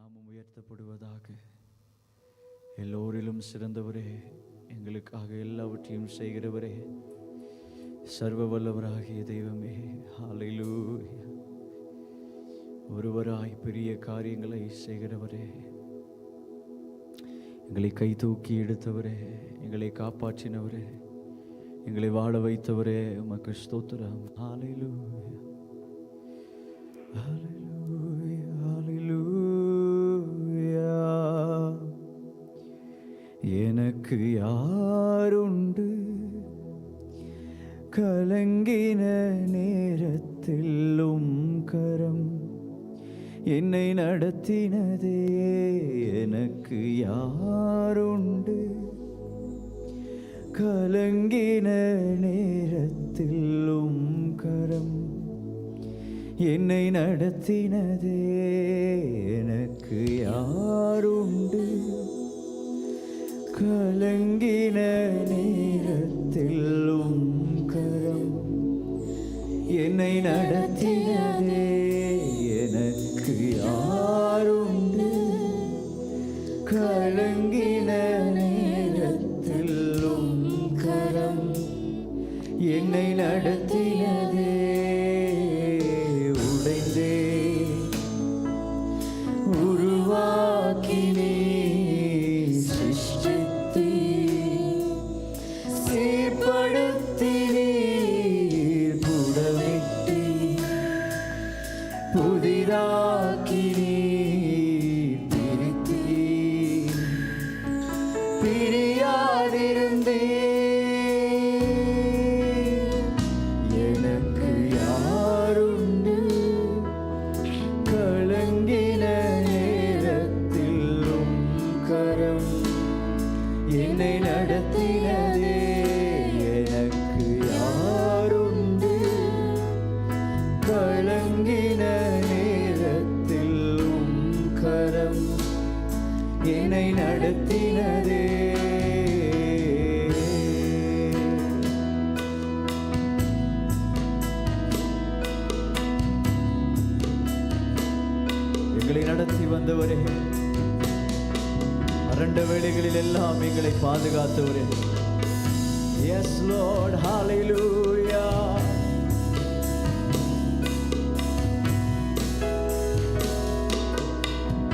நாமம் உயர்த்தப்படுவதாக. எல்லோரிலும் சிறந்தவரே, எங்களுக்காக எல்லாவற்றையும் செய்கிறவரே, சர்வ வல்லவராகிய தெய்வமே, ஹல்லேலூயா. ஒருவராய் பெரிய காரியங்களை செய்கிறவரே, எங்களை கை தூக்கி எடுத்தவரே, எங்களை காப்பாற்றினவரே, எங்களை வாழ வைத்தவரே, உமக்கு ஸ்தோத்திரம். ஹல்லேலூயா, ஹல்லேலூயா, ஹல்லேலூயா. எனக்கு யாருண்டு? கலங்கின நேரத்திலும் கரம் என்னை நடத்தினதே. எனக்கு யாருண்டு? கலங்கின நேரத்திலும் கரம் என்னை நடத்தினதே. எனக்கு யாருண்டு? கலங்கின நேரத்திலும் கரம் என்னை நடத்தினதே. எனக்கு யாருண்டு? கலங்கின நேரத்திலும் கரம் என்னை நடத்தினதே. உடைந்தே உருவாக்கினே, சிருஷ்டித்தீ சீர்படுத்தினீர், புடமிட்டி புதிதாக்கினீர், பிரித்தீர் பிரியாதிருந்தே. எனக்கு யாருண்டு? கலங்கின நேரத்திலும் கரம் என்னை நடத்தினதே. எனக்கு யாருண்டு? கலங்கின நேரத்திலும் கரம் என்னை நடத்தினதே. எங்களை நடத்தி வந்தவரே, அரண்ட வேளைகளில் எல்லாம் எங்களை பாதுகாத்தவரே. Yes Lord, hallelujah.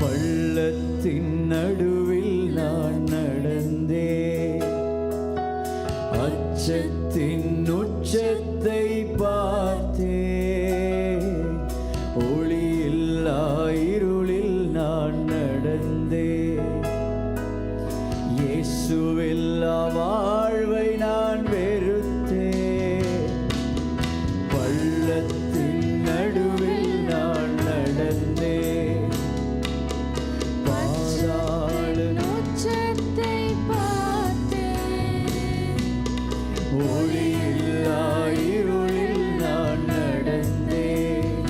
பள்ளத்தின் நடுவில் நான் நடந்தேன், அச்சத்தின் உச்சத்தை பார்த்தேன். ஒளியில்லா இருளில் நான் நடந்தேன், இயேசுவில்லா வாழ்வை நான் வெறுத்தேன். பள்ளத்தின் நடுவில் நான் நடந்தேன், உச்சத்தை பார்த்தேன். ஒளியில்லா இருளில் நான் நடந்தேன்,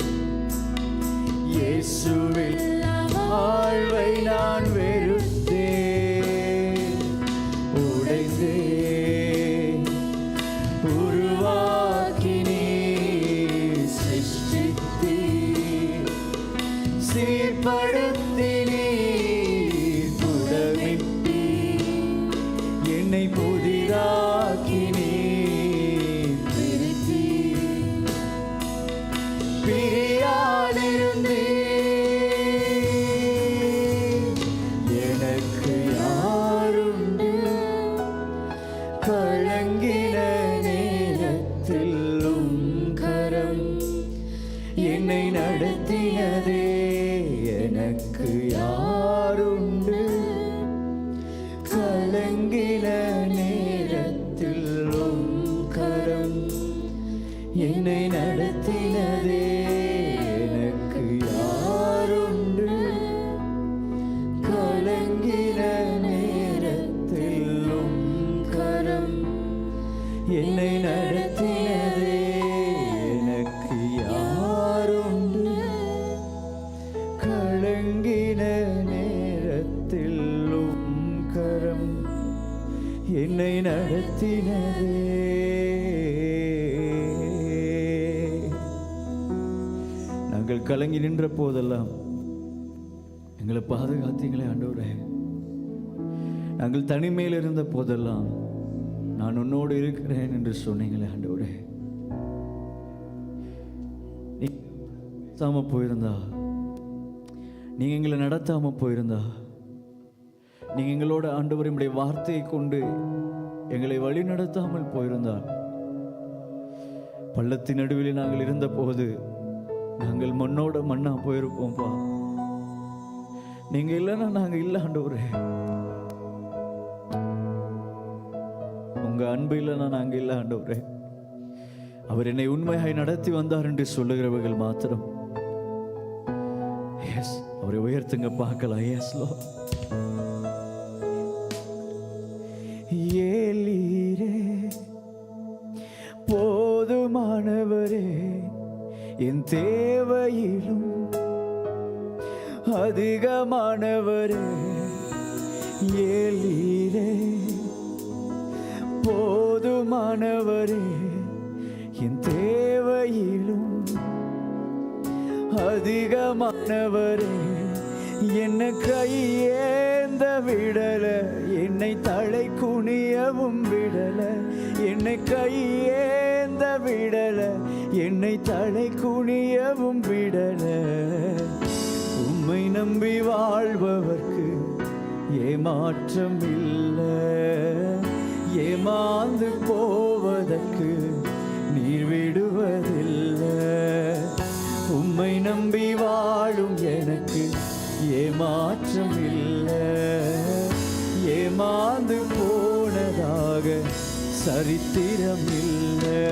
இயேசுவில் வாழ்வை நான் வெறுத்தேன். உடைந்தே உருவாக்கினே, சிருஷ்டித்தீ சீர்படுத்தினே, புடமிட்டி என்னை புதிதாக்கினே, பிரித்தீ பிரியாதிருந்தே. எனக்கு யாருண்டு? கலங்கின நேரத்திலும் கரம் என்னை நடத்தினதே. எனக்கு யாருண்டு? கலங்கின நேரத்திலும் கரம் என்னை நடத்தினதே. எனக்கு யாருண்டு? கலங்கின நேரத்திலும் கரம் என்னை நடத்தினதே. எனக்கு யாருண்டு? கலங்கின நேரத்திலும் கரம் என்னை நடத்தினதே. நாங்கள் கலங்கி நின்ற போதெல்லாம் எங்களை பாதுகாத்தீங்களே ஆண்டவரே. நாங்கள் தனிமையில் இருந்த போதெல்லாம் நான் உன்னோடு இருக்கிறேன் என்று சொன்னீங்களே ஆண்டவரே. நீ நடத்தாம போயிருந்தா, நீங்க எங்களை நடத்தாம போயிருந்தா, நீங்க எங்களோட ஆண்டவர் நம்முடைய வார்த்தையை கொண்டு எங்களை வழி நடத்தாமல் போயிருந்தால், பள்ளத்தின் நடுவில் நாங்கள் இருந்த போது நாங்கள் மண்ணோட மண்ணா போயிருப்போம்ப்பா. நீங்க இல்லைன்னா நாங்க இல்லை ஆண்டவரே. உங்க அன்பு இல்லைன்னா நாங்க இல்லை ஆண்டவரே. அவர் என்னை உண்மையாய் நடத்தி வந்தார் என்று சொல்லுகிறவர்கள் மாத்திரம் எஸ், அவரை உயர்த்துங்க பார்க்கலாம். எஸ் லோ ஏலீரே, போதுமானவரே, என் தேவையிலும் அதிகமானவரே. ஏலீரே, போதுமானவரே, என் தேவையிலும் அதிகமானவரே. என்ன கையேந்த விடல, என்னை தலை குனியவும் விடல. என்னை கையேந்த விடல, என்னை தலை குனியவும் விடல. உம்மை நம்பி வாழ்பவர்க்கு ஏமாற்றம் இல்லை. ஏமாந்து போவதற்கு நீர் விடுவதில்லை. உம்மை நம்பி வாழும் எனக்கு ஏமாற்றம் இல்லை. ஏமாந்து போனதாக சரித்திரம் இல்லை.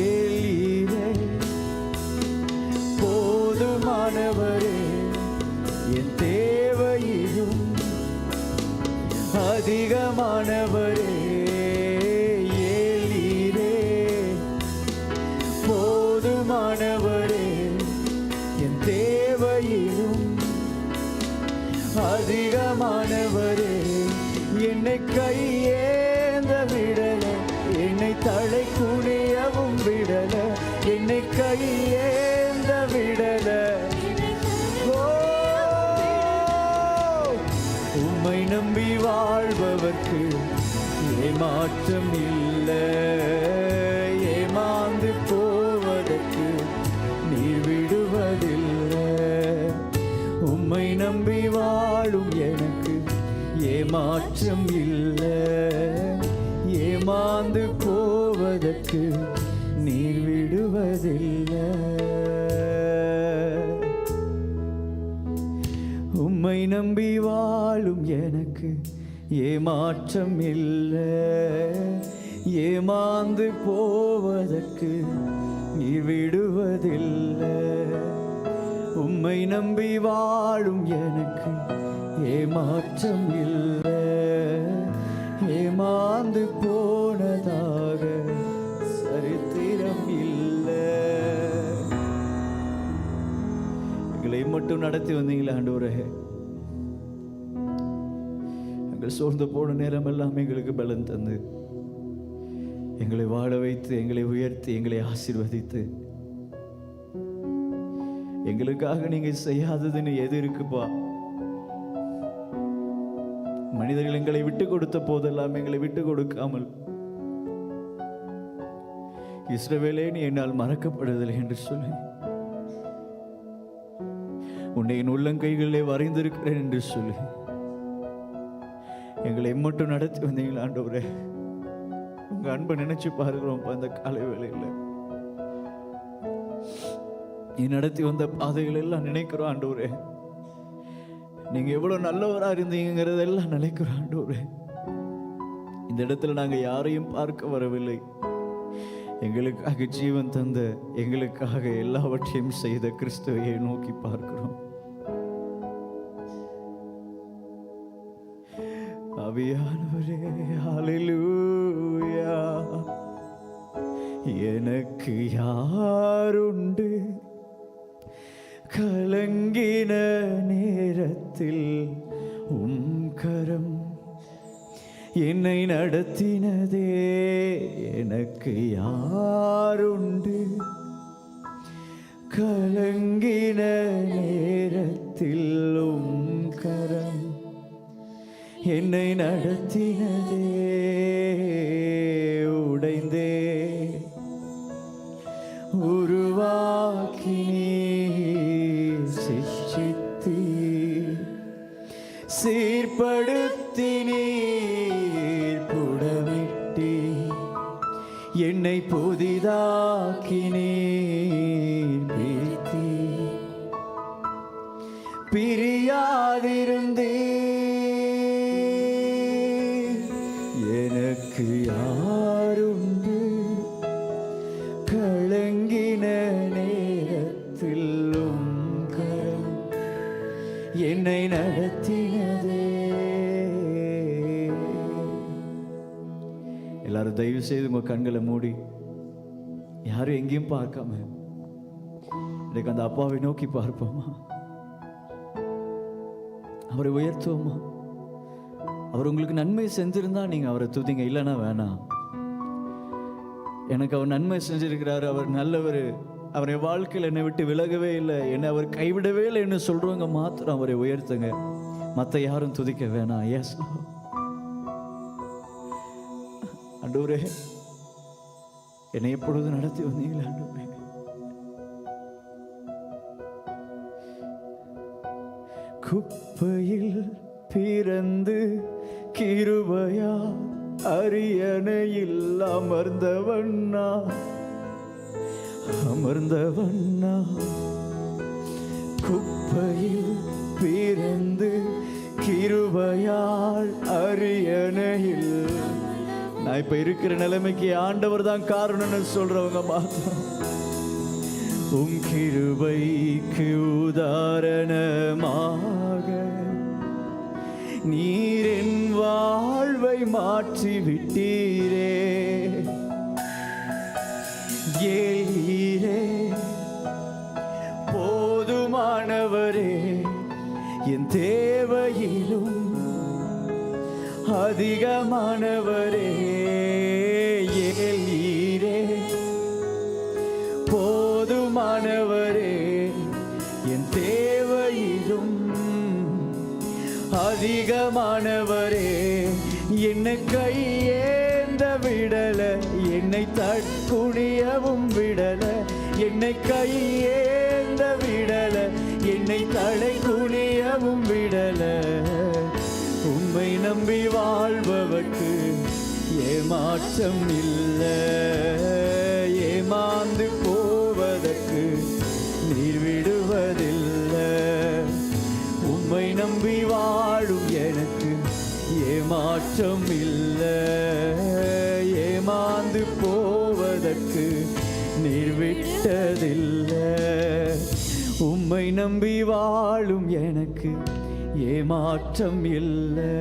ஏலீரே, போதுமானவரே, என் தேவையிலும் அதிகமானவரே. ஏலீரே, போதுமானவரே, என் தேவையிலும் அதிகமானவரே. என்னை கையேந்த விடல, என்னை தலை குனியவும் விடல. என்னை கையேந்த விடல. உம்மை நம்பி வாழ்பவர்க்கு ஏமாற்றம் இல்லை. ஏமாந்து போவதற்கு நீர் விடுவதில்லை. உம்மை நம்பி வாழும் எனக்கு ஏமாற்றம் இல்லை. ஏமாந்து போவதற்கு நீர் விடுவதில்லை. உம்மை நம்பி வாழும் எனக்கு ஏமாற்றம் இல்லை. ஏமாந்து போவதற்கு நீர் விடுவதில்லை. உம்மை நம்பி வாழும் எனக்கு ஏமாற்றம் இல்லை. ஏமாந்து போனதாக சரித்திரம் இல்லை. எங்களை மட்டும் நடத்தி வந்தீங்களே ஆண்டவரே. எங்கள் சோர்ந்து போன நேரம் எல்லாம் எங்களுக்கு பலன் தந்து எங்களை வாழ வைத்து, எங்களை உயர்த்தி, எங்களை ஆசீர்வதித்து, எங்களுக்காக நீங்க செய்யாததுன்னு எது இருக்குப்பா? மனிதர்கள் எங்களை விட்டு கொடுத்த போதெல்லாம் எங்களை விட்டு கொடுக்காமல், இஸ்ரவேலே நீ என்னால் மறக்கப்படுவதில்லை என்று சொல்லி, உன்னை என் உள்ளங்கைகளிலே வரைந்திருக்கிறேன் என்று சொல்லி எங்களை மட்டும் நடத்தி வந்தீங்களா ஆண்டவரே. உங்க அன்பை நினைச்சு பாருக்கிறோம் அந்த காலை வேளையில். நீ நடத்தி வந்த பாதைகள் எல்லாம் நினைக்கிறோம் ஆண்டவரே. நீங்க எவ்வளவு நல்லவரா இருந்தீங்கிறதெல்லாம் நினைக்கிறோம் ஆண்டவரே. இந்த இடத்துல நாங்க யாரையும் பார்க்க வரவில்லை. எங்களுக்காக ஜீவன் தந்த, எங்களுக்காக எல்லாவற்றையும் செய்த கிறிஸ்துவை நோக்கி பார்க்கிறோம். ஆவியானவரே, ஹல்லேலூயா. எனக்கு யாருண்டு கலங்கின நேரத்தில் உம் கரம் என்னை நடத்தினதே. எனக்கு யாருண்டு கலங்கின நேரத்தில் உம் என்னை நடத்தினதே, உடைந்தே உருவாக்கி சிக்ஷித்தி சீர்படுத்தி நீர் புடமிட்டி என்னை புதிதாக்கி நீர் வீழ்த்தி பிரியாதிருந்தே எனக்கு யாருண்டு கலங்கின நேரத்தில் கரம் என்னை நடத்தினதே. எல்லாரும் தயவு செய்து உங்க கண்களை மூடி, யாரும் எங்கேயும் பார்க்காம எனக்கு அந்த அப்பாவை நோக்கி பார்ப்போமா? அவரை உயர்த்துவோமா? அவர் உங்களுக்கு நன்மை செஞ்சிருந்தா நீங்க அவரை துதிங்க, இல்லைன்னா வேணாம். எனக்கு அவர் நன்மை செஞ்சிருக்கிறாரு, அவர் நல்லவர், அவரை வாழ்க்கையில் என்னை விட்டு விலகவே இல்லை, என்னை அவர் கைவிடவே இல்லை என்று சொல்றவங்க மாத்திரம் அவரை உயர்த்துங்க, மற்ற யாரும் துதிக்க வேணாம். எஸ் ஆண்டவரே, என்னை எப்பொழுது நடத்தி வந்தீங்களா ஆண்டவரே? குப்பையில் பிறந்து கிருபையா அரியணையில் அமர்ந்தவண்ணா, அமர்ந்தவண்ணா. குப்பையில் பிறந்து கிருபையால் அரியணையில், நான் இப்ப இருக்கிற நிலைமைக்கு ஆண்டவர் தான் காரணம்னு சொல்றவங்க மாத்திரம் உம் கிருபைக்கு உதாரணமாக நீர் என் வாழ்வை மாற்றி விட்டீரே. ஏலீரே போதுமானவரே, என் தேவையிலும் அதிகமானவரே. ஏலீரே போதுமானவரே, என் தேவையிலும் அதிகமானவரே. என்னை கையேந்த விடல, என்னை தற்குனியவும் விடல, என்னை கையேந்த விடல, என்னை தலை குனியவும் விடல. உம்மை நம்பி வாழ்பவர்க்கு ஏமாற்றம் இல்லை, ஏமாந்து போவதற்கு நீர் விடுவதில்லை. உம்மை நம்பி வாழும் எனக்கு ஏமாற்றம் இல்லை, ஏமாந்து போவதற்கு நீர் விட்டதில்லை. உம்மை நம்பி வாழும் எனக்கு ஏமாற்றம் இல்லை,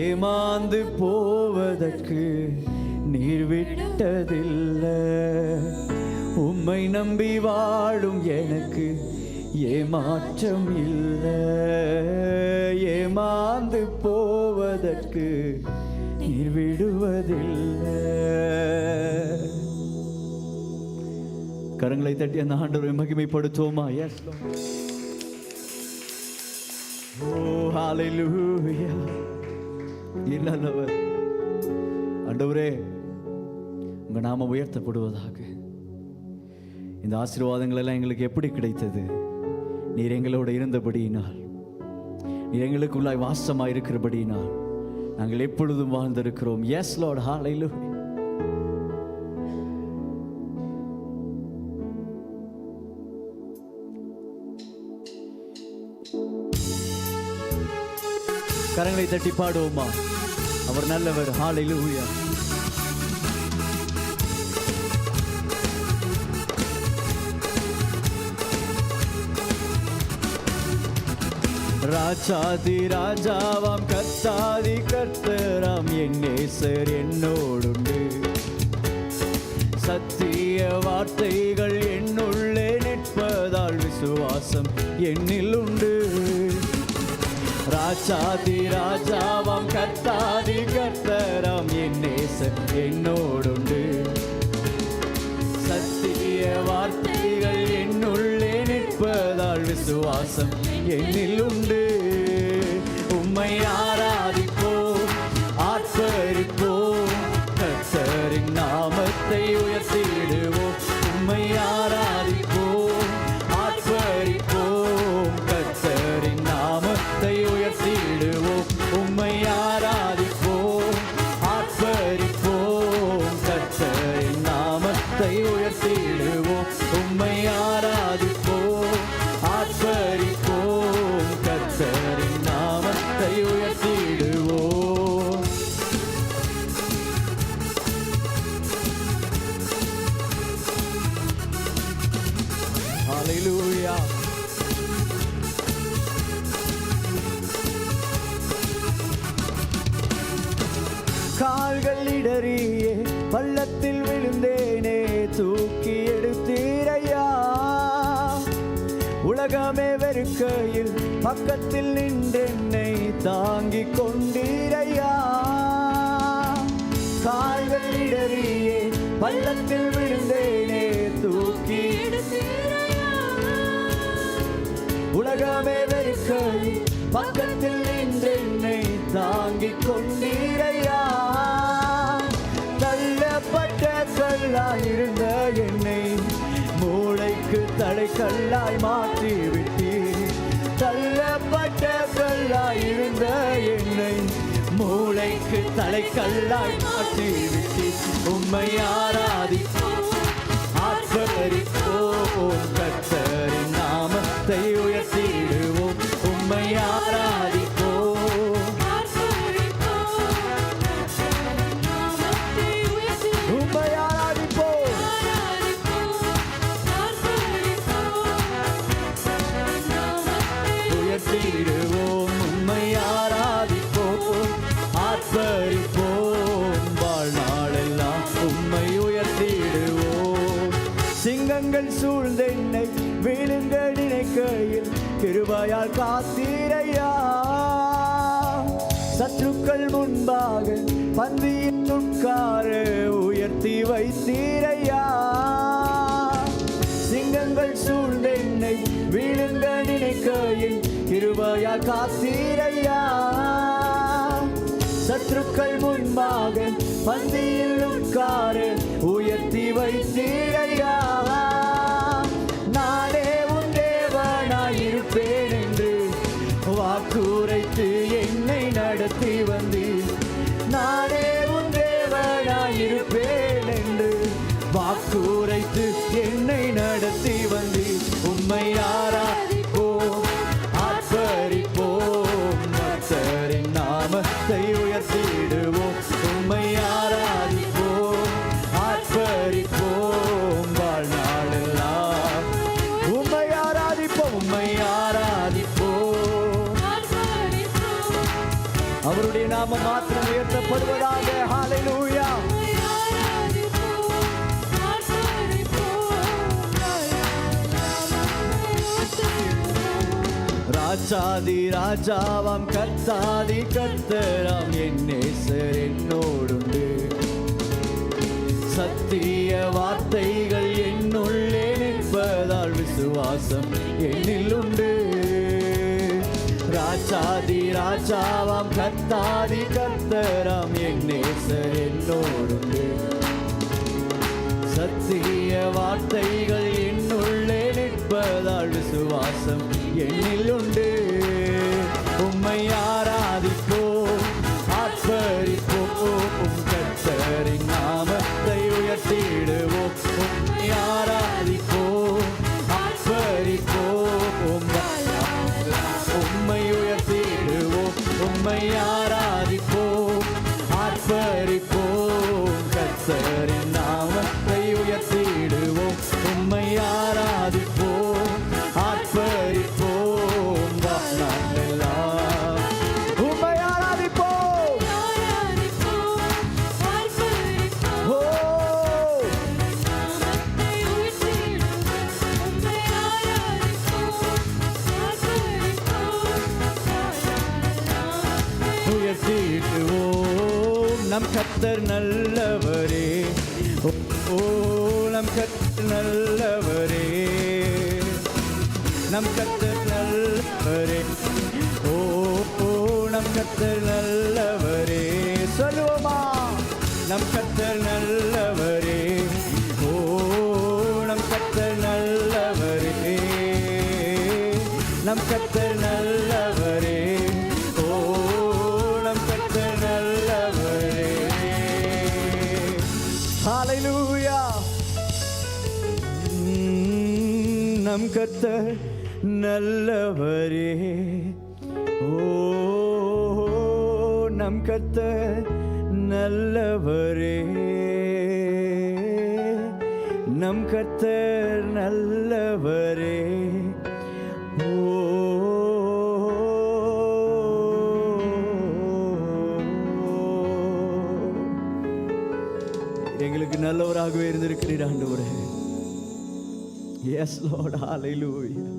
ஏமாந்து போவதற்கு நீர் விட்டதில்லை. உம்மை நம்பி வாழும் எனக்கு ஏமாற்றம் இல்லை, ஏமாந்து போவதற்கு நீர் விடுவதில்லை. கரங்களை தட்டி அந்த ஆண்டவரை மகிமைப்படுத்துவோமா? எஸ் ஓ ஹalleluya. நல்லவர் ஆண்டவரே, உங்க நாமம் உயர்த்தப்படுவதாக. இந்த ஆசீர்வாதங்கள் எல்லாம் எங்களுக்கு எப்படி கிடைத்தது? நீர் எங்களோடு இருந்தபடியினால், நீர் எங்களுக்குள்ளாய் வாசமாய் இருக்கிறபடியினால் நாங்கள் எப்பொழுதும் வாழ்ந்திருக்கிறோம். எஸ் லார்ட், ஹalleluya. கரங்களை தட்டி பாடுவோமா? அவர் நல்லவர். ஹalleluya. ராஜாதி ராஜாவாம் கர்த்தாதி கர்த்தராம் என் நேசர் என்னோடுண்டு. சத்திய வார்த்தைகள் என்னுள்ளே நிற்பதால் விசுவாசம் என்னில் உண்டு. ராஜாதி ராஜாவாம் கர்த்தாதி கர்த்தராம் என் நேசர் என்னோடுண்டு. சத்திய வார்த்தைகள் என்னுள்ளே நிற்பதால் விசுவாசம் என்னில் உண்டு. உம்மை நாமத்தை உயர்த்திடுவோம், உம்மை ஆராதிப்போம், ஆர்ப்பரிப்போம். கர்த்தரின் நாமத்தை உயர்த்திடுவோம், உம்மை ஆராதிப்போம், ஆர்ப்பரிப்போம். கர்த்தரின் நாமத்தை உயர்த்திடுவோம், உம்மை ஆராதிப்போம், ஆர்ப்பரிப்போம். கர்த்தரின் நாமத்தை உயர்த்திடுவோம். ஹல்லேலூயா. கால்கள் இடறியே பள்ளத்தில் விழுந்தேனே, தூக்கி எடுத்தீரையா. உலகமே வெறுக்கையில் பக்கத்தில் நின்றென்னை தாங்கிக் கொண்டீரையா. கால்கள் இடறியே பள்ளத்தில் விழுந்தேனே, தூக்கி உலகமே வெறுக்கையில் பக்கத்தில் நின்றென்னை தாங்கிக் கொண்டீரையா. தள்ளப்பட்ட கல்லாயிருந்த என்னை மூளைக்கு தடைக்கல்லாய் மாற்றி விட்டீர். தள்ளப்பட்ட கல்லாயிருந்த என்னை மூளைக்கு தலைக்கல்லாய் மாற்றி விட்டீர். உம்மை ஆராதிப்போம், ஆர்ப்பரிப்போம். கர்த்தரின் நாமத்தை உயர்த்திடுவோம், உம்மை ஆராதிப்போம், உம்மை ஆராதிப்போம். உயர்த்திடுவோம், உம்மை ஆராதிப்போம், ஆர்ப்பரிப்போம். வாழ்நாளெல்லாம் உம்மை உயர்த்திடுவோம். சிங்கங்கள் சூழ்ந்தென்னை விழுங்க நினைக்கையில் கிருபையால் காத்தீரையா. சத்துருக்கள் முன்பாக பந்தியில் உட்கார உயர்த்தி வைத்தீரையா. சிங்கங்கள் சூழ்ந்தென்னை விழுங்க நினைக்கையில் கிருபையால் காத்தீரையா. சத்துருக்கள் முன்பாக பந்தியில் உட்கார உயர்த்தி வைத்தீரையா. நானே உன் தேவனாயிருப்பேன் என்று வாக்குரைத்து என்னை நடத்தி வந்தீர். நானே உன் தேவனாயிருப்பேன் என்று வாக்குரைத்து என்னை நடத்தி வந்தீர். உம்மை ஆராதிப்போம், ஆர்ப்பரிப்போம். கர்த்தரின் நாமத்தை உயர்த்திடுவோம், உம்மை ஆராதிப்போம், ஆர்ப்பரிப்போம். வாழ்நாளெல்லாம் உம்மை ஆராதிப்போம், உம்மை ஆராதிப்போம். அவருடைய நாமம் மாத்திரம் உயர்த்தப்படுவதாக. ஹல்லேலூயா. ராஜாதி ராஜாவாம் கர்த்தாதி கர்த்தராம் என் நேசர் என்னோடுண்டு. சத்திய வார்த்தைகள் என்னுள்ளே நிற்பதால் விசுவாசம் என்னில் உண்டு. ராஜாதி ராஜாவாம் கர்த்தாதி கர்த்தராம் என் நேசர் என்னோடுண்டு. சத்திய வார்த்தைகள் என்னுள்ளே நிற்பதால் விசுவாசம் என்னில் உண்டு. உம்மை ஆராதிப்போம், ஆர்ப்பரிப்போம். கர்த்தரின் நாமத்தை உயர்த்திடுவோம், உம்மை ஆராதிப்போம், ஆர்ப்பரிப்போம். உம்மை உயர்த்திடுவோம், உம்மை ஆராதிப்போம், ஆர்ப்பரிப்போம். கர்த்தரின் நாமத்தை உயர்த்திடுவோம், உம்மை ஆராதிப்போம், ஆர்ப்பரிப்போம். வாழ்நாளெல்லாம் உம்மை ஆராதிப்போம். ஓ உயர்த்திடுவோம். நம் கர்த்தர் நல்லவரே, ஓ நம் கர்த்தர் நல்லவரே, நம் கர்த்தர் நல்லவரே, ஓ நம் கர்த்தர் நல்லவரே. சொல்லுவோமா? நம் கர்த்தர் நல்லவரே, நம் கர்த்தர் நல்லவரே. ஓ நம் கர்த்தர் நல்லவரே. ஹல்லேலூயா. நம் கர்த்தர் நல்லவரே. ஓ நம் கர்த்தர் நல்லவரே. நம் கர்த்தர் நல்லவரே. ஓ எங்களுக்கு நல்லவராகவே இருந்திருக்கிறீர் ஆண்டவரே. Yes Lord, hallelujah.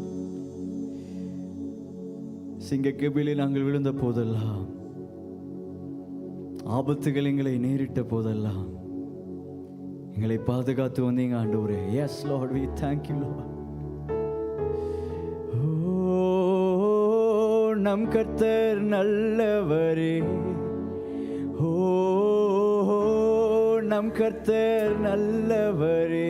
சிங்கக்கெபியிலே நாங்கள் விழுந்த போதெல்லாம், ஆபத்துகள் எங்களை நேரிட்ட போதெல்லாம் எங்களை பாதுகாத்து வந்தீங்க ஆண்டவரே. Yes Lord, we thank you Lord. ஓ நம் கர்த்தர் நல்லவரே. ஓ நம் கர்த்தர் நல்லவரே.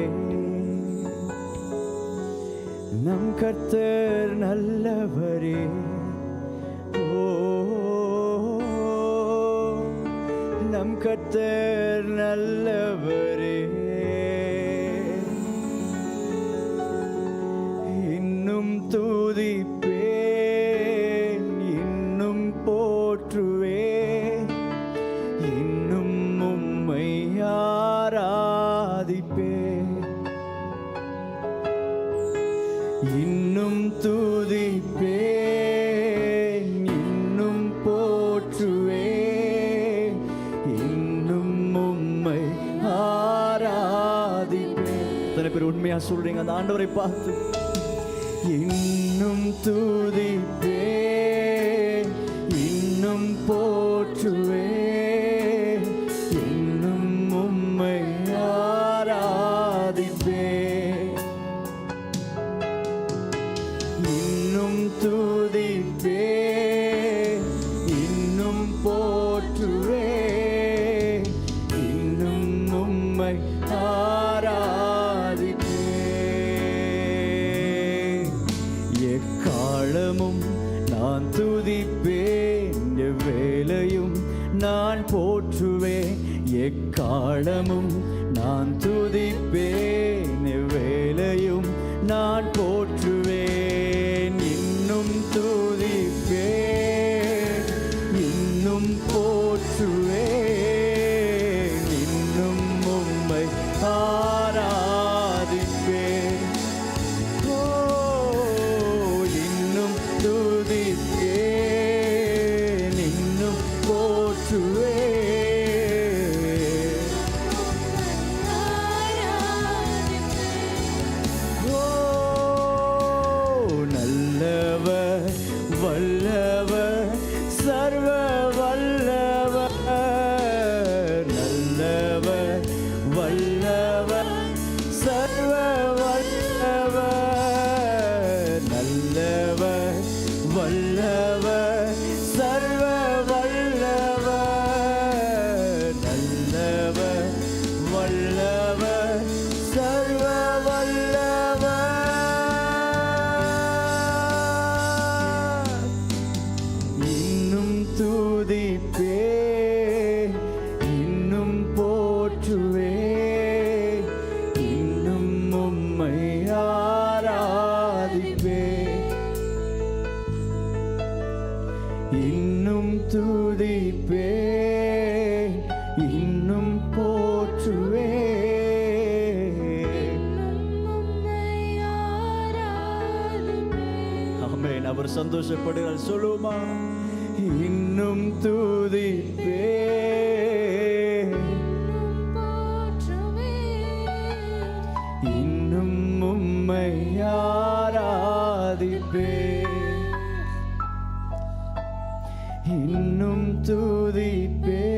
நம் கர்த்தர் நல்லவரே. ஓ நம் கர்த்தர் நல்லவரே. இன்னும் துதிப்பேன், இன்னும் போற்றுவேன், இன்னும் உம்மை ஆராதிப்பேன். இன்னும் துதிப்பேன், இன்னும் போற்றுவேன், இன்னும் உம்மை ஆராதிப்பேன். எத்தனை பேர் உண்மையா சொல்றீங்க அந்த ஆண்டவரை பார்த்து? இன்னும் துதிப்பேன், இன்னும் போற்றுவேன், இன்னும் உம்மை ஆராதிப்பேன். இன்னும் துதிப்பேன், இன்னும் போற்றுவேன், இன்னும் உம்மை ஆராதிப்பேன். எக்காலமும் நான் துதிப்பேன், எவ்வேளையும் நான் போற்றுவேன். எக்காலமும் நான் துதிப்பேன், எவ்வேளையும் நான் போற்றுவேன். இன்னும் துதிப்பேன், இன்னும் போற்றுவேன், இன்னும் உம்மை ஆராதிப்பேன். ஓ இன்னும் துதிப்பேன், இன்னும் போற்றுவேன். வல்லவர், சர்வ வல்லவர், நல்லவர், வல்லவர், சர்வ வல்லவர், நல்லவர், வல்லவர், சர்வ வல்லவர், நல்லவர், வல்லவர், சர்வ வல்லவர். துதிப்பேன், இன்னும் போற்றுவேன், இன்னும் உம்மை ஆராதிப்பேன். இன்னும் துதிப்பேன், இன்னும் போற்றுவேன். ஆமென். அவர் சந்தோஷப்படுகிறார். சொல்லுமா? இன்னும் துதிப்பேன், இன்னும் உம்மை ஆராதிப்பேன். இன்னும் துதிப்பேன்,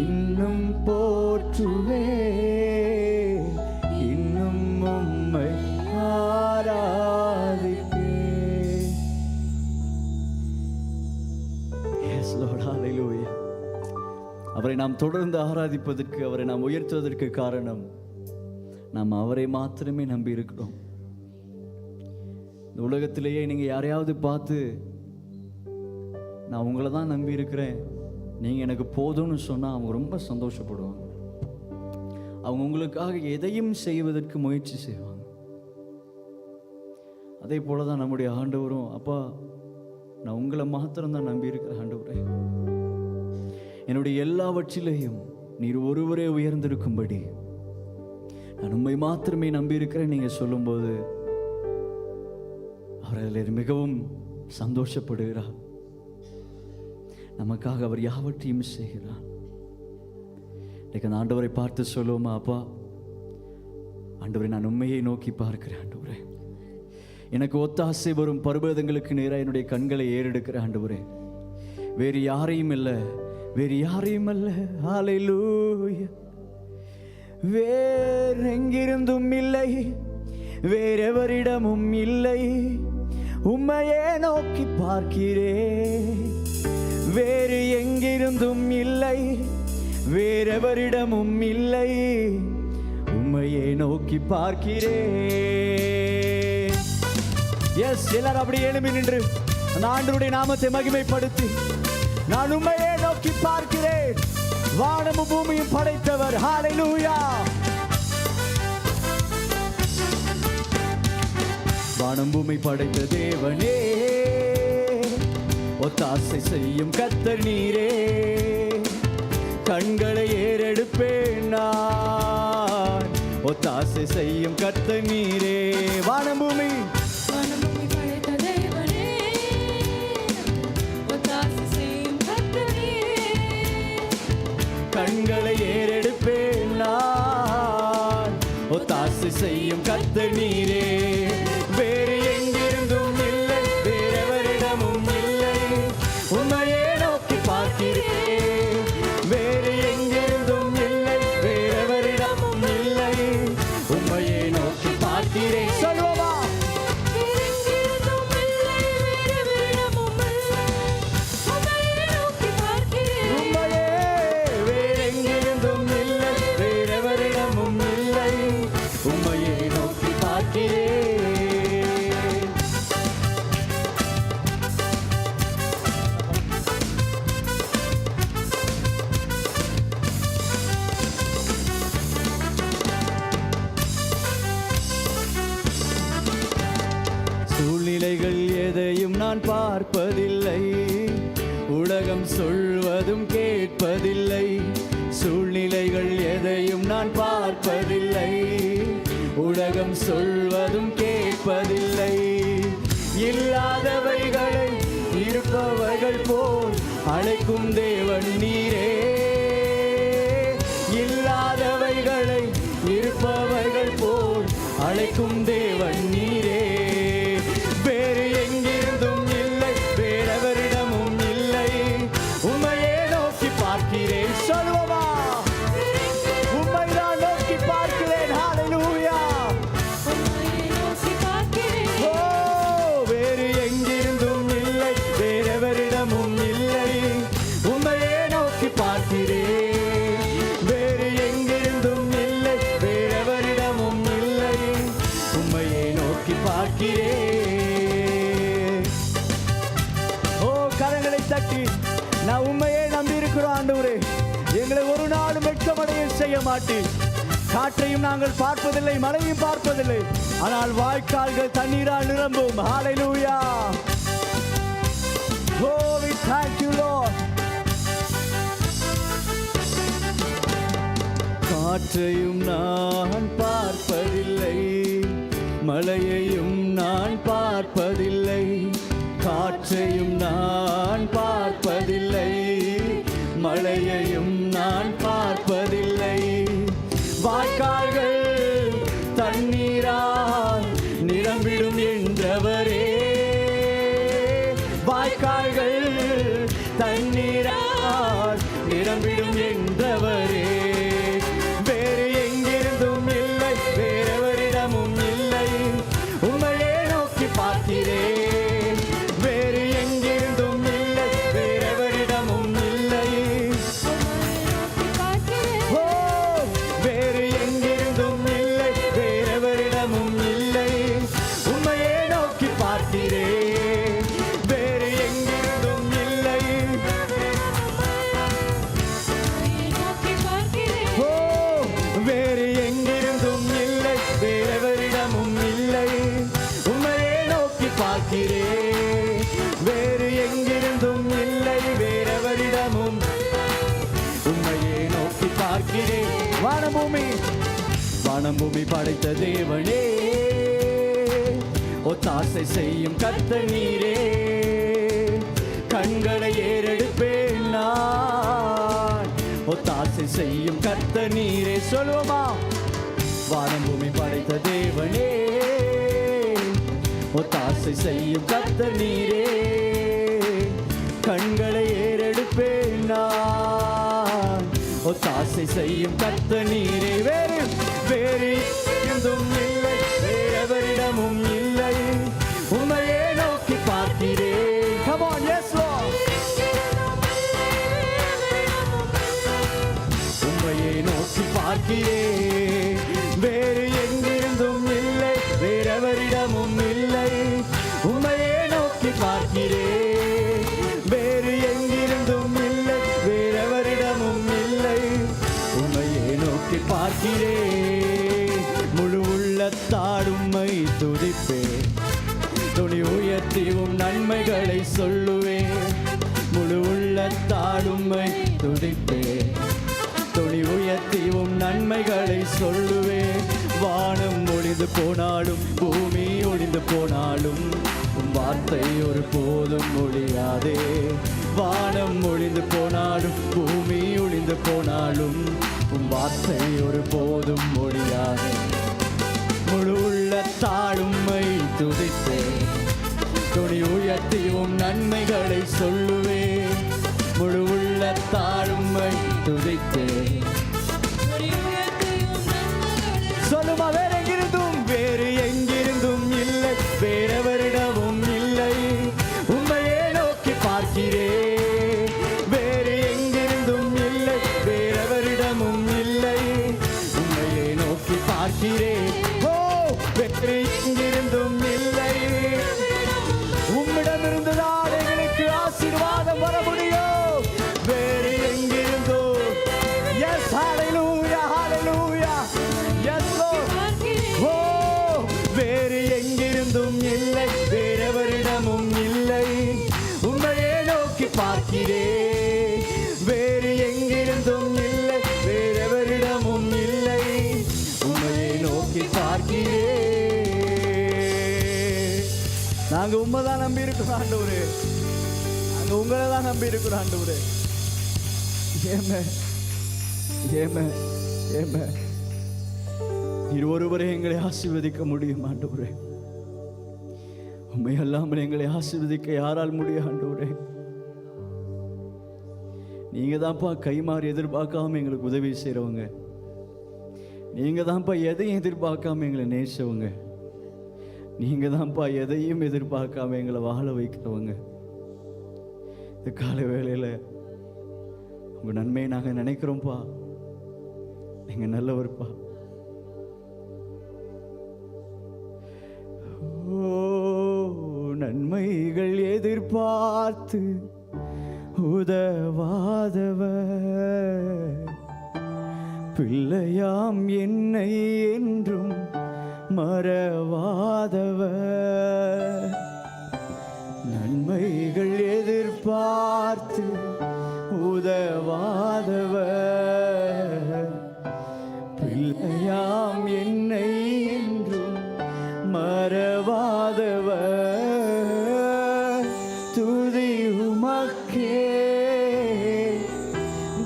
இன்னும் போற்றுவேன், இன்னும் உம்மை ஆராதிப்பேன். அவரை நாம் தொடர்ந்து ஆராதிப்பதற்கு, அவரை நாம் உயர்த்துவதற்கு காரணம் நாம் அவரை மாத்திரமே நம்பி இருக்கிறோம். இந்த உலகத்திலேயே நீங்கள் யாரையாவது பார்த்து நான் உங்களை தான் நம்பி இருக்கிறேன், நீங்கள் எனக்கு போதும்னு சொன்னால் அவங்க ரொம்ப சந்தோஷப்படுவாங்க. அவங்க உங்களுக்காக எதையும் செய்வதற்கு முயற்சி செய்வாங்க. அதே போல தான் நம்முடைய ஆண்டவரும், அப்பா நான் உங்களை மாத்திரம்தான் நம்பி இருக்கிறேன் ஆண்டவரே, என்னுடைய எல்லாவற்றிலேயும் நீர் ஒருவரே உயர்ந்திருக்கும்படி நான் உண்மை மாத்திரமே நம்பி இருக்கிறேன் நீங்கள் சொல்லும்போது அவர் அதில் மிகவும் சந்தோஷப்படுகிறார். நமக்காக அவர் யாவற்றையும் செய்கிறார். இன்னைக்கு அந்த ஆண்டவரை பார்த்து சொல்லுவோமா, அப்பா ஆண்டவரை நான் உண்மையை நோக்கி பார்க்கிறேன் ஆண்டவரே, எனக்கு ஒத்தாசை வரும் பர்வதங்களுக்கு நேராக என்னுடைய கண்களை ஏறெடுக்கிறேன் ஆண்டவரே, வேறு யாரையும் இல்லை, வேறு யாரையும் அல்ல. ஹல்லேலூயா. வேறெங்கிருந்தும் இல்லை, வேறெவரிடமும் இல்லை, உம்மையே நோக்கி பார்க்கிறேன். வேறு எங்கிருந்தும் இல்லை, வேறெவரிடமும் இல்லை, உம்மையே நோக்கி பார்க்கிறேன். எஸ், எல்லாரும் அப்படி எழும்பி நின்று அந்த ஆண்டவருடைய நாமத்தை மகிமைப்படுத்தி, நான் உம்மையே நோக்கி பார்க்கிறேன், வானமும் பூமியும் படைத்தவர். ஹல்லேலூயா. வானம் பூமி படைத்த தேவனே, ஒத்தாசை செய்யும் கர்த்தர் நீரே, கண்களை ஏறெடுப்பேன் நான், ஒத்தாசை செய்யும் கர்த்தர் நீரே. வானம் பூமி படைத்த தேவனே, ஒத்தாசை செய்யும் கர்த்தர் நீரே, கண்களை ஏறெடுப்பேன் நான், ஒத்தாசை செய்யும் கர்த்தர் நீரே. வேறு எங்கிருந்தும் இல்லை, வேறெவரிடமும் இல்லை, உம்மையே நோக்கி பார்க்கிறேன். வேறு எங்கிருந்தும் இல்லை, வேறெவரிடமும் இல்லை, உம்மையே நோக்கி பார்க்கிறேன். சொல்லுவோமா? வேறெங்கிருந்தும் இல்லை, வேறெவரிடமும் இல்லை, உம்மையே நோக்கி பார்க்கிறேன். உம்மையே. வேறெங்கிருந்தும் இல்லை, வேறெவரிடமும் இல்லை, உம்மையே நோக்கி பார்க்கிறேன். சூழ்நிலைகள் எதையும் நான் பார்ப்பதில்லை, உலகம் சொல்வதும் கேட்பதில்லை. சூழ்நிலைகள் எதையும் நான் பார்ப்பதில்லை, உலகம் சொல்வதும் கேட்பதில்லை. இல்லாதவைகளை இருப்பவர்கள் போல் அழைக்கும் தேவன் நீரே, இல்லாதவைகளை இருப்பவர்கள் போல் அழைக்கும் தேவன் நீரே. வேறு எங்கிருந்தும் இல்லை, வேறெவரிடமும் இல்லை, உம்மையே நோக்கி பார்க்கிறேன். சொல்லுவோமா? உம்மைதான் நோக்கி பார்க்கிறேன். ஹல்லேலூயா. உம்மையே நோக்கி பார்க்கிறேன். ஓ, வேறு எங்கிருந்தும் இல்லை, வேறெவரிடமும் இல்லை, உம்மையே நோக்கி பார்க்கிறேன். வேறு எங்கிருந்தும் இல்லை, வேறெவரிடமும் இல்லை, உம்மையே நோக்கி பார்க்கிறேன். ஓ, கரங்களை தட்டி நான் உண்மையே நம்பி இருக்கிறோம் ஆண்டவரே, எங்களை ஒரு நாளும் வெட்கமடைய செய்ய மாட்டேன். காற்றையும் நாங்கள் பார்ப்பதில்லை, மழையும் பார்ப்பதில்லை, ஆனால் வாய்க்கால்கள் தண்ணீரால் நிரம்பும். ஹல்லேலூயா. Oh, we thank you, Lord. காற்றையும் நான் பார்ப்பதில்லை, மழையையும் நான் பார்ப்பதில்லை, காற்றையும் நான் பார்ப்பதில்லை, மழையையும் நான் பார்ப்பதில்லை. வாய்க்கால்கள் தண்ணீரால் நிரம்பிடும் என்றவரே, வாய்க்கால்கள் தண்ணீரால் நிரம்பிடும் என்றவரே. வேறு எங்கிருந்தும் இல்லை, வேறெவரிடமும் இல்லை, உம்மையே நோக்கி பார்க்கிறேன். வேறு எங்கிருந்தும் இல்லை, வேறெவரிடமும் இல்லை, உம்மையே நோக்கி பார்க்கிறேன். ஓ, வேறு எங்கிருந்தும் இல்லை, வேறெவரிடமும் வானம் பூமி படைத்த தேவனே, ஒத்தாசை செய்யும் கர்த்தர் நீரே. கண்களை ஏறெடுப்பேன் நான், ஒத்தாசை செய்யும் கர்த்தர் நீரே. சொல்லுவோமா? வானம் பூமி படைத்த தேவனே, ஒத்தாசை செய்யும் கர்த்தர் நீரே. கண்களை ஏறெடுப்பேன் நான், ஒத்தாசை செய்யும் கர்த்தர் நீரே. வேறு எங்கும் இல்லை, வேறெவரிடமும் இல்லை, உம்மையே நோக்கி பார்க்கிறேன். Come on, yes Lord. உம்மையே நோக்கி பார்க்கிறேன். வேறு எங்கிருந்தும் இல்லை, வேறெவரிடமும் இல்லை, உம்மையே நோக்கி பார்க்கிறேன். வேறு எங்கிருந்தும் இல்லை, வேறெவரிடமும் இல்லை, உம்மையே நோக்கி பார்க்கிறேன். முழு உள்ளத்தால் உம்மை துதிப்பேன், துணி உயர்த்தியும் நன்மைகளை சொல்லுவேன். முழு உள்ளத்தால் உம்மை துதிப்பேன், துணி உயர்த்தியும் நன்மைகளை சொல்லுவேன். வானம் ஒளிந்து போனாலும் பூமி ஒளிந்து போனாலும் உம் வார்த்தை ஒரு போதும் ஒழியாதே. வானம் ஒளிந்து போனாலும் பூமி ஒளிந்து போனாலும் உம் வார்த்தை ஒரு போதும் ஒழியாதே. முழு உள்ளத்தால் உம்மை துதிப்பேன், துணி உயர்த்தியும் நன்மைகளை சொல்லுவேன். முழு உள்ளத்தால் உம்மை துதிப்பேன். சொல்லுமா? வேற எங்கிருந்தும், வேறு எங்கிருந்தும் இல்லை, வேறெவரிடமும் இல்லை, உம்மையே நோக்கி பார்க்கிறேன். வேறு எங்கிருந்தும் இல்லை, வேறெவரிடமும் இல்லை, உம்மையே நோக்கி பார்க்கிறேன். ஓ, வேறு எங்கிருந்தும் இல்லை, உம்மிடமிருந்துதான் எங்களுக்கு ஆசீர்வாதம் வர முடியும். வேறு எங்கிருந்தோ, எஸ் ஹalleluya hallelujah, எஸ் Lord. ஓ, வேறு எங்கிருந்தும் இல்லை, வேறெவரிடமும் இல்லை, உம்மையே நோக்கி பார்க்கிறேன். வேறு எங்கிருந்தும் இல்லை, வேறெவரிடமும் இல்லை, உம்மையே நோக்கி பார்க்கிறேன். நாங்க உண்மைதான் நம்பி இருக்கிறோம் ஆண்டவரே, நாங்க உங்களை தான் நம்பி இருக்கிறோம் ஆண்டவரே. ஏமே ஏமே ஏமே நீர் ஒருவரே எங்களை ஆசீர்வதிக்க முடியும் ஆண்டவரே. உண்மை அல்லாமல் எங்களை ஆசீர்வதிக்க யாரால் முடியும் ஆண்டவரே? நீங்க தான்ப்பா கைமாறி எதிர்பார்க்காம எங்களுக்கு உதவி செய்றவங்க. நீங்க தான்ப்பா எதையும் எதிர்பார்க்காம எங்களை நேசிச்சவங்க. நீங்க தான்ப்பா எதையும் எதிர்பார்க்காம எங்களை வாழ வைக்கிறவங்க. இந்த கால வேளையில உங்க நன்மையை நாங்க நினைக்கிறோம்ப்பா. நீங்க நல்லவர்ப்பா. ஓ, நன்மைகள் எதிர்பார்த்து உதவாதவர், பிள்ளையாம் என்னை என்றும் மறவாதவர். நன்மைகள் எதிர்பார்த்து உதவாதவர், பிள்ளையாம் என்னை என்றும் மறவாதவர். துதி உமக்கே,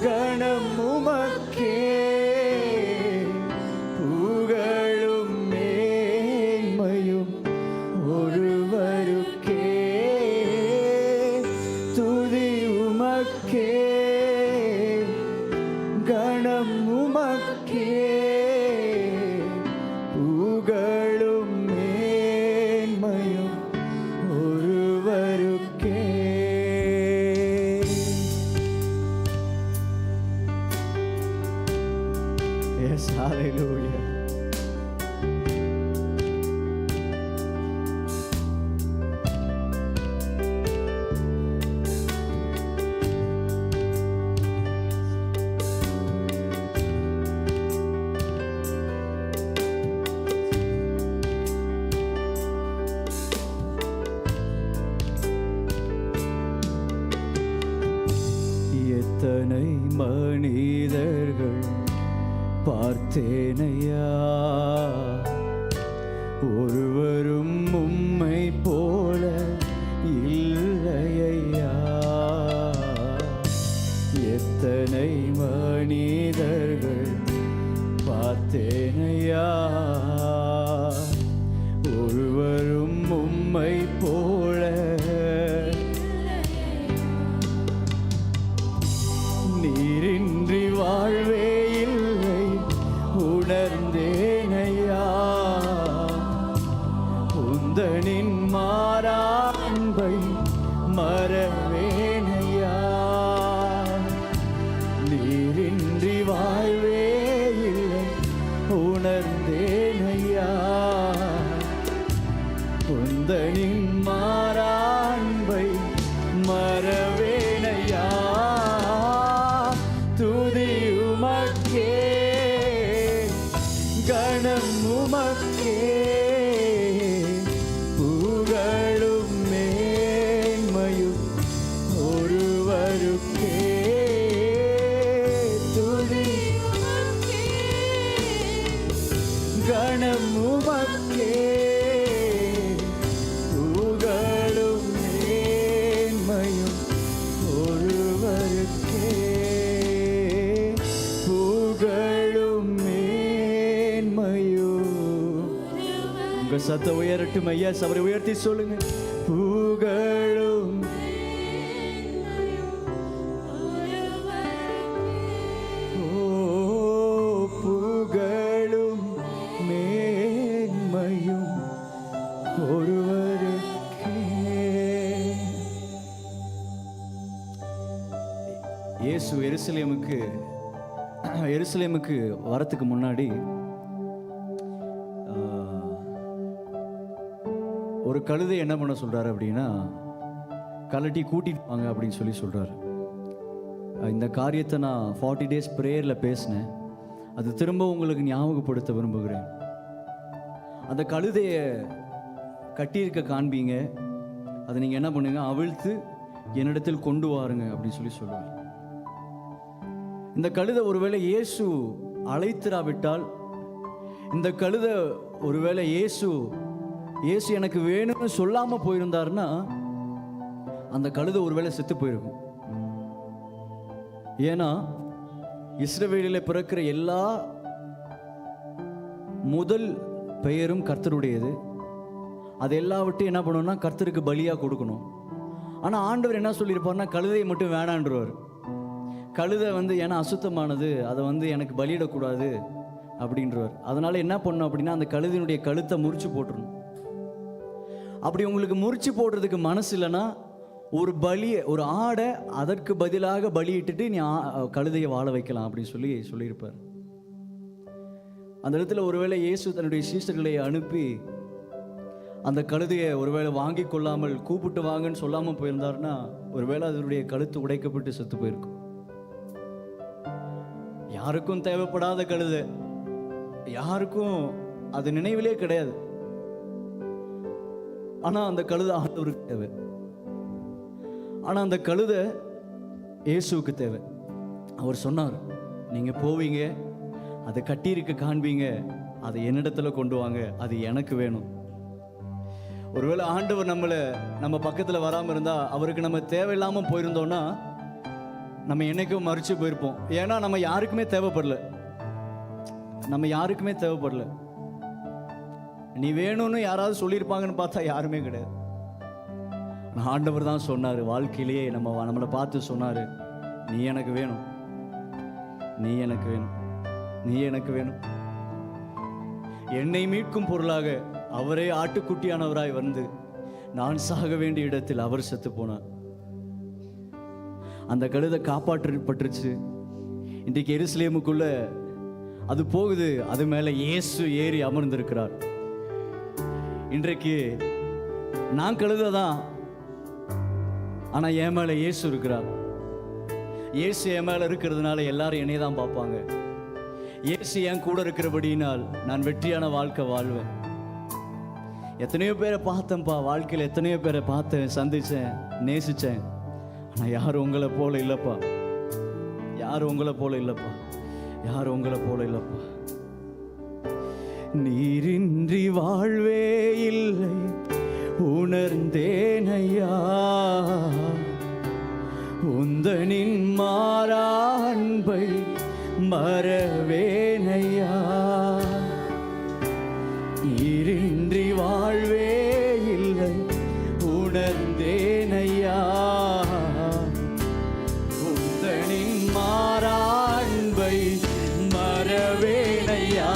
கணம் உமக்கே, புகழும் மேன்மையும் ஒருவருக்கே. துதி உமக்கே, கணம் உமக்கே, புகழும் மேன்மையும் ஒருவருக்கே. Yes, hallelujah. எத்தனை மனிதர்கள் பார்த்து பார்த்தேனையா, ஒருவரும் உம்மை போல இல்லையா. எத்தனை மனிதர்கள் பார்த்தேனையா, ஒருவரும் உம்மை போல. நீரின்றி வாழ்வே இல்லை உணர்ந்தேனையா, உந்தனின் மாறான்பை மறவேனையா. நீரின்றி வாழ்வே இல்லை உணர்ந்தேனையா, உந்தனின் மாறான்பை மறவேனையா. துதி உமக்கே, கணம் உமக்கே, புகழும் மேன்மையும் ஒருவருக்கே. துதி கணம் உமக்கே, புகழும் மேன்மையும் ஒருவருக்கே. புகழும் மேன்மையும். உங்க சத்தம் உயரட்டும் ஐயா, அவரை உயர்த்தி சொல்லுங்க. புகழும் புகழும் மேன்மையும் ஒருவருக்கே. இயேசு எருசலேமுக்கு வரத்துக்கு முன்னாடி ஒரு கழுதை என்ன பண்ண சொல்றாரு அப்படின்னா, கலட்டி கூட்டிட்டு வாங்க அப்படின்னு சொல்றாரு. இந்த காரியத்தை நான் 40 days ப்ரேயரில் பேசினேன். அது திரும்ப உங்களுக்கு ஞாபகப்படுத்த விரும்புகிறேன். அந்த கழுதையை கட்டியிருக்க காண்பீங்க, அதை நீங்கள் என்ன பண்ணுங்க, அவிழ்த்து என்னிடத்தில் கொண்டு வாருங்க அப்படின்னு சொல்லுவார். இந்த கழுதை ஒருவேளை இயேசு அழைத்திராவிட்டால், இந்த கழுதை ஒருவேளை இயேசு எனக்கு வேணும்னு சொல்லாம போயிருந்தாருன்னா, அந்த கழுதை ஒருவேளை செத்து போயிருக்கும். ஏன்னா இஸ்ரவேலில் பிறக்கிற எல்லா முதல் பெயரும் கர்த்தருடையது. அது எல்லாவற்றையும் என்ன பண்ணணும்னா கர்த்தருக்கு பலியாக கொடுக்கணும். ஆனால் ஆண்டவர் என்ன சொல்லியிருப்பார்னா, கழுதையை மட்டும் வேணான்றவர். கழுதை ஏன்னா அசுத்தமானது, அதை எனக்கு பலியிடக்கூடாது அப்படின்றவர். அதனால என்ன பண்ணணும் அப்படின்னா, அந்த கழுதையினுடைய கழுத்தை முறிச்சு போட்டுருணும். அப்படி உங்களுக்கு முறிச்சு போடுறதுக்கு மனசு இல்லைன்னா, ஒரு ஆடை அதற்கு பதிலாக பலியிட்டுட்டு நீ கழுதையை வாழ வைக்கலாம் அப்படின்னு சொல்லியிருப்பார். அந்த இடத்துல ஒருவேளை இயேசு தன்னுடைய சீஷர்களை அனுப்பி அந்த கழுதையை ஒருவேளை வாங்கி கொள்ளாமல் கூப்பிட்டு வாங்கன்னு சொல்லாமல் போயிருந்தாருன்னா, ஒருவேளை அதனுடைய கழுத்து உடைக்கப்பட்டு செத்து போயிருக்கும். யாருக்கும் தேவைப்படாத கழுதை, யாருக்கும் அது நினைவிலே கிடையாது. ஆனால் அந்த கழுதை ஆண்டவருக்கு தேவை. ஆனால் அந்த கழுதை இயேசுவுக்கு தேவை. அவர் சொன்னார், நீங்கள் போவீங்க, அதை கட்டியிருக்க காண்பீங்க, அதை என்னிடத்துல கொண்டு வாங்க, அது எனக்கு வேணும். ஒருவேளை ஆண்டவர் நம்ம பக்கத்தில் வராமல் இருந்தால், அவருக்கு நம்ம தேவையில்லாமல் போயிருந்தோம்னா, நம்ம என்னைக்கும் மறிச்சு போயிருப்போம். ஏன்னா நம்ம யாருக்குமே தேவைப்படல. நீ வேணும்னு யாராவது சொல்லியிருப்பாங்கன்னு பார்த்தா யாருமே கிடையாது. ஆண்டவர் தான் சொன்னார், வாழ்க்கையிலேயே நம்மளை பார்த்து சொன்னார், நீ எனக்கு வேணும், நீ எனக்கு வேணும், நீ எனக்கு வேணும். என்னை மீட்கும் பொருளாக அவரே ஆட்டுக்குட்டியானவராய் வந்து நான் சாக வேண்டிய இடத்தில் அவர் செத்து போனார். அந்த கழுதை காப்பாற்றப்பட்டுருச்சு. இன்றைக்கு எருசலேமுக்குள்ள அது போகுது, அது மேலே இயேசு ஏறி அமர்ந்திருக்கிறார். இன்றைக்கு நான் கழுதை தான், ஆனால் என் மேலே இயேசு இருக்கிறார். இயேசு என் மேலே இருக்கிறதுனால எல்லாரும் என்னை தான் பார்ப்பாங்க. இயேசு என் கூட இருக்கிறபடினால் நான் வெற்றியான வாழ்க்கை வாழ்வேன். எத்தனையோ பேரை பார்த்தேன்ப்பா, வாழ்க்கையில் எத்தனையோ பேரை பார்த்தேன், சந்தித்தேன், நேசித்தேன். ஆனால் யாரும் உங்களை போல இல்லைப்பா. நீரின்றி வாழ்வே இல்லை உணர்ந்தேனையா, உந்தனின் மாறா அன்பை மறவேனையா. நீரின்றி வாழ்வே இல்லை உணர்ந்தேனையா, உந்தனின் மாறா அன்பை மறவேனையா.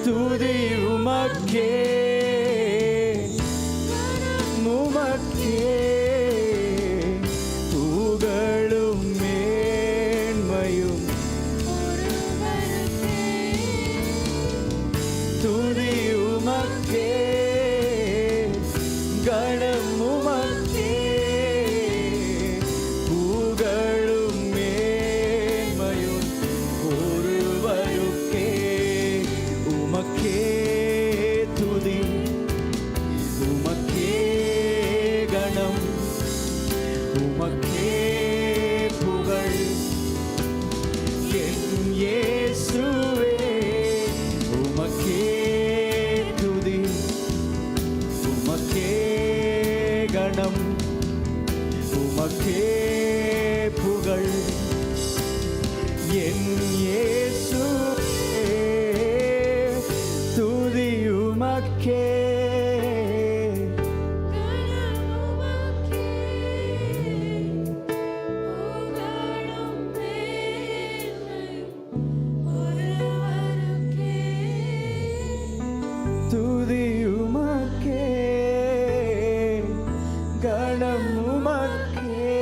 துதி உமக்கே உமக்கே, புகழும் மேன்மையும் துதி உமக்கே, கணம் உமக்கே, புகழும் மேன்மையும் ஒருவருக்கே. உமக்கே துதி, உமக்கே கணம், உமக்கே புகழ். என் இயேசுவே உமக்கே துதி, உமக்கே கணம், உமக்கே புகழ். என் இயேசுவே துதி உமக்கே. துதி உமக்கே, கணம் உமக்கே,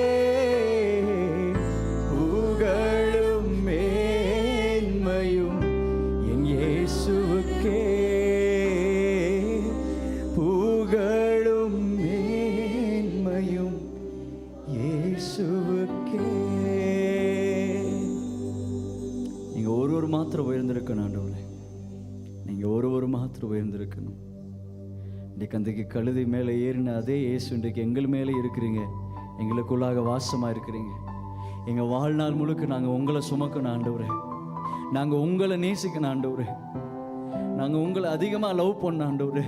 புகழும் மேன்மையும் என் இயேசுவுக்கே, புகழும் மேன்மையும் இயேசுவுக்கே. நீங்க ஒரு மாத்திரம் உயர்ந்திருக்கணும் ஆண்டவரே, நீங்க ஒரு மாத்திரம் உயர்ந்திருக்கணும். இன்றைக்கு அன்றைக்கு கழுதை மேலே ஏறின அதே இயேசு இன்றைக்கு எங்கள் மேலே இருக்கிறீங்க, எங்களுக்குள்ளாக வாசமாக இருக்கிறீங்க. எங்கள் வாழ்நாள் முழுக்க நாங்கள் உங்களை சுமக்கணும் ஆண்டவரே, நாங்கள் உங்களை நேசிக்கணும் ஆண்டவரே, நாங்கள் உங்களை அதிகமாக லவ் பண்ண ஆண்டவரே,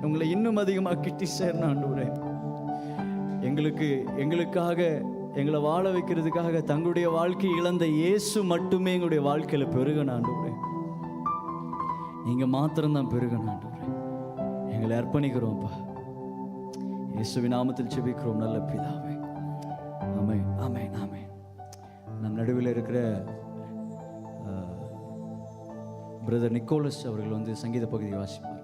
உங்களை இன்னும் அதிகமாக கிட்டி சேரணும் ஆண்டவரே. எங்களுக்காக எங்களை வாழ வைக்கிறதுக்காக தங்களுடைய வாழ்க்கையை இழந்த இயேசு மட்டுமே எங்களுடைய வாழ்க்கையில் பெருகணும் ஆண்டவரே. நீங்க மாத்திரம்தான் பெருகணும் ஆண்டவரே. எங்களை அர்ப்பணிக்கிறோம்ப்பா, இயேசுவின் நாமத்தில் ஜெபிக்கிறோம் நல்ல பிதாவே, ஆமென் ஆமென் ஆமென். நம் நடுவில் இருக்கிற பிரதர் நிக்கோலஸ் அவர்கள் சங்கீத பகுதி வாசிப்பார்.